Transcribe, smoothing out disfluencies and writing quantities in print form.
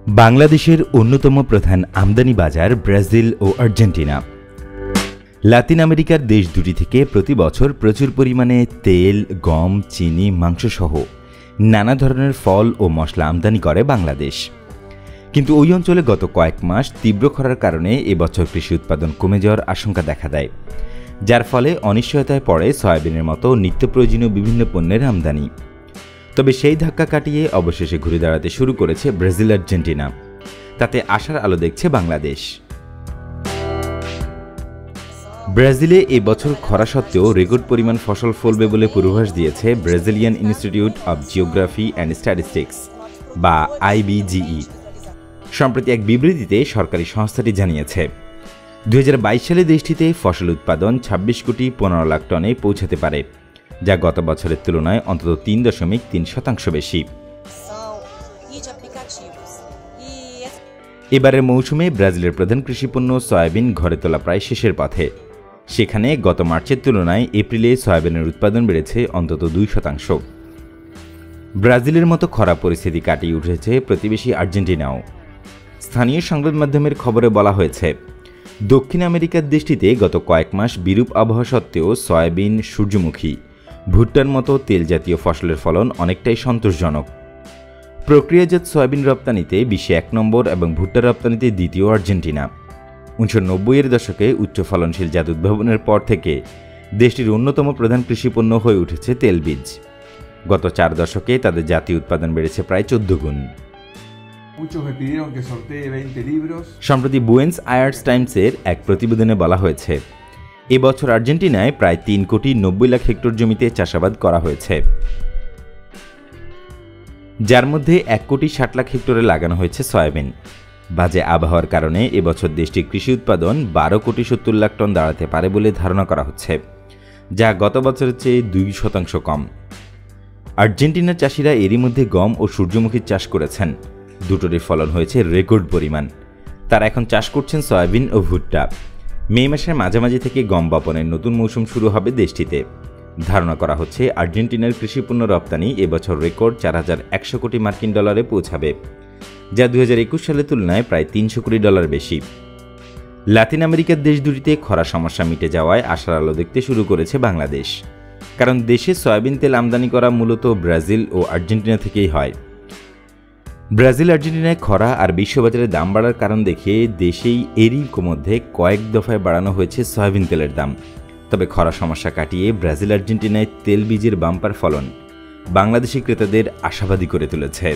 বাংলাদেশের অন্যতম প্রধান আমদানি বাজার ব্রাজিল ও আর্জেন্টিনা। লাতিন আমেরিকার দেশ দুটি থেকে প্রতি বছর প্রচুর পরিমাণে তেল, গম, চিনি, মাংসসহ নানা ধরনের ফল ও মশলা আমদানি করে বাংলাদেশ। কিন্তু ওই অঞ্চলে গত কয়েক মাস তীব্র খরার কারণে এবছর কৃষি উৎপাদন কমে যাওয়ার আশঙ্কা দেখা দেয়, যার ফলে অনিশ্চয়তায় পড়ে সয়াবিনের মতো নিত্য প্রয়োজনীয় বিভিন্ন পণ্যের আমদানি। তবে সেই ধাক্কা কাটিয়ে অবশেষে ঘুরে দাঁড়াতে শুরু করেছে ব্রাজিল আর্জেন্টিনা। তাতে আশার আলো দেখছে বাংলাদেশ। ব্রাজিলে এবছর খরা সত্ত্বেও রেকর্ড পরিমাণ ফসল ফলবে বলে পূর্বাভাস দিয়েছে Brazilian institute of geography and statistics বা IBGE। সম্প্রতি এক বিবৃতিতে সরকারি সংস্থাটি জানিয়েছে 2022 সালে দেশটিতে ফসল উৎপাদন 26,15,00,000 টনে পৌঁছাতে পারে, যা গত বছরের তুলনায় অন্তত 3.3% বেশি। এবারের মৌসুমে ব্রাজিলের প্রধান কৃষিপণ্য সয়াবিন ঘরে তোলা প্রায় শেষের পথে। সেখানে গত মার্চের তুলনায় এপ্রিলে সয়াবিনের উৎপাদন বেড়েছে অন্তত 2%। ব্রাজিলের মতো খরা পরিস্থিতি কাটিয়ে উঠেছে প্রতিবেশী আর্জেন্টিনাও। স্থানীয় সংবাদ মাধ্যমের খবরে বলা হয়েছে, দক্ষিণ আমেরিকার দেশটিতে গত কয়েক মাস বিরূপ আবহাওয়া সত্ত্বেও সয়াবিন, সূর্যমুখী, ভুট্টার মতো তেল জাতীয় ফসলের ফলন অনেকটাই সন্তোষজনক। প্রক্রিয়াজাত সয়াবিন রপ্তানিতে বিশ্বে 1 নম্বর এবং ভুট্টা রপ্তানিতে দ্বিতীয় আর্জেন্টিনা। 1990-এর দশকে উচ্চ ফলনশীল জাত উদ্ভাবনের পর থেকে দেশটির অন্যতম প্রধান কৃষিপণ্য হয়ে উঠেছে তেলবীজ। গত 4 দশকে তাদের জাতীয় উৎপাদন বেড়েছে প্রায় 14 গুণ। সম্প্রতি বুয়েন্স আয়ার্স টাইমসের এক প্রতিবেদনে বলা হয়েছে, এবছর আর্জেন্টিনায় প্রায় 3,90,00,000 হেক্টর জমিতে চাষাবাদ করা হয়েছে, যার মধ্যে 1,60,00,000 হেক্টরে লাগানো হয়েছে সয়াবিন। বাজে আবহাওয়ার কারণে এবছর দেশটির কৃষি উৎপাদন 12,70,00,000 টন দাঁড়াতে পারে বলে ধারণা করা হচ্ছে, যা গত বছরের চেয়ে 2% কম। আর্জেন্টিনার চাষিরা এরই মধ্যে গম ও সূর্যমুখীর চাষ করেছেন, দুটোরই ফলন হয়েছে রেকর্ড পরিমাণ। তারা এখন চাষ করছেন সয়াবিন ও ভুট্টা। মে মাসের মাঝামাঝি থেকে গম বপনের নতুন মৌসুম শুরু হবে দেশটিতে। ধারণা করা হচ্ছে আর্জেন্টিনার কৃষিপণ্য রপ্তানি এবছর রেকর্ড $4,100 কোটি পৌঁছাবে, যা 2021 সালের তুলনায় প্রায় $300 কোটি বেশি। লাতিন আমেরিকার দেশ দুটিতে খরা সমস্যা মিটে যাওয়ায় আশার আলো দেখতে শুরু করেছে বাংলাদেশ, কারণ দেশে সয়াবিন তেল আমদানি করা মূলত ব্রাজিল ও আর্জেন্টিনা থেকেই হয়। ব্রাজিল আর্জেন্টিনায় খরা আর বিশ্ববাজারে দাম বাড়ার কারণ দেখিয়ে দেশেই এরই মধ্যে কয়েক দফায় বাড়ানো হয়েছে সয়াবিন তেলের দাম। তবে খরা সমস্যা কাটিয়ে ব্রাজিল আর্জেন্টিনায় তেল বীজের বাম্পার ফলন বাংলাদেশি ক্রেতাদের আশাবাদী করে তুলেছে।